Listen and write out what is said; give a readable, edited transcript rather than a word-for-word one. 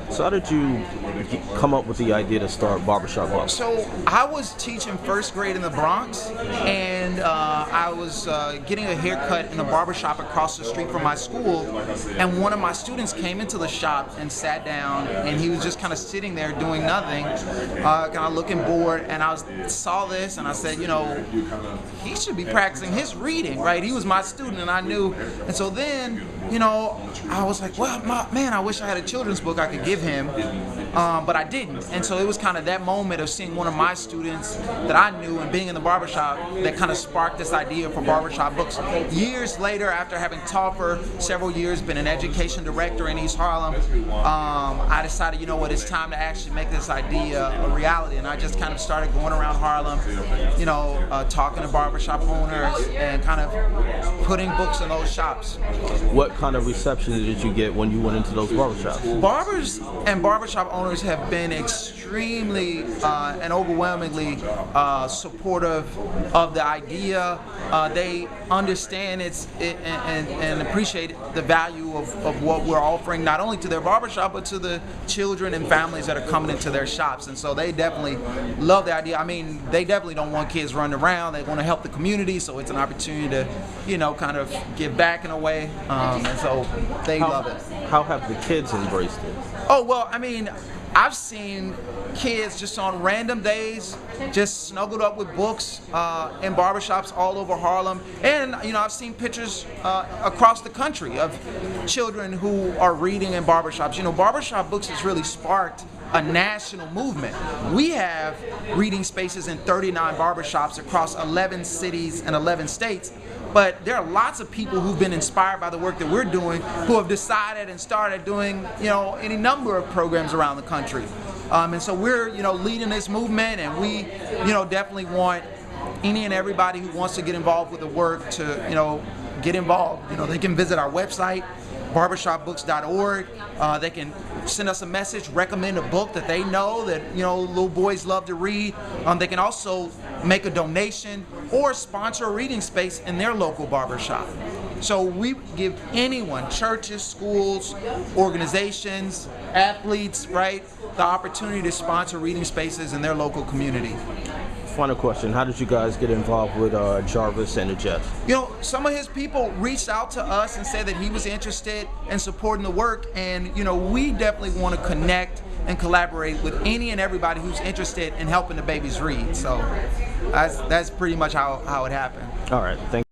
So how did you come up with the idea to start Barbershop Bucks? So I was teaching first grade in the Bronx, and I was getting a haircut in a barbershop across the street from my school, and one of my students came into the shop and sat down, and he was just kind of sitting there doing nothing, kind of looking bored, and saw this, and I said, he should be practicing his reading, right? He was my student, and I knew, and so then, I was like, well, man, I wish I had a children's book I could give him, but I didn't. And so it was kind of that moment of seeing one of my students that I knew and being in the barbershop that kind of sparked this idea for Barbershop Books. Years later, after having taught for several years, been an education director in East Harlem, I decided, it's time to actually make this idea a reality. And I just kind of started going around Harlem, talking to barbershop owners and kind of putting books in those shops. What kind of reception did you get when you went into those barbershops? Barbers and barbershop owners have been extremely and overwhelmingly supportive of the idea. They understand and appreciate the value of what we're offering, not only to their barbershop, but to the children and families that are coming into their shops. And so they definitely love the idea. I mean, they definitely don't want kids running around. They want to help the community, so it's an opportunity to, kind of give back in a way. And so they love it. How have the kids embraced it? Oh, well, I mean, I've seen kids just on random days just snuggled up with books in barbershops all over Harlem. And, I've seen pictures across the country of children who are reading in barbershops. Barbershop Books has really sparked a national movement. We have reading spaces in 39 barbershops across 11 cities and 11 states. But there are lots of people who've been inspired by the work that we're doing who have decided and started doing, any number of programs around the country. And so we're, leading this movement, and we, definitely want any and everybody who wants to get involved with the work to, get involved. They can visit our website, barbershopbooks.org. They can send us a message, recommend a book that they know that little boys love to read. They can also make a donation or sponsor a reading space in their local barbershop. So we give anyone, churches, schools, organizations, athletes, right, the opportunity to sponsor reading spaces in their local community. Final question, how did you guys get involved with Jarvis and the Jets? Some of his people reached out to us and said that he was interested in supporting the work, and we definitely want to connect and collaborate with any and everybody who's interested in helping the babies read. So that's pretty much how it happened. All right, thank you.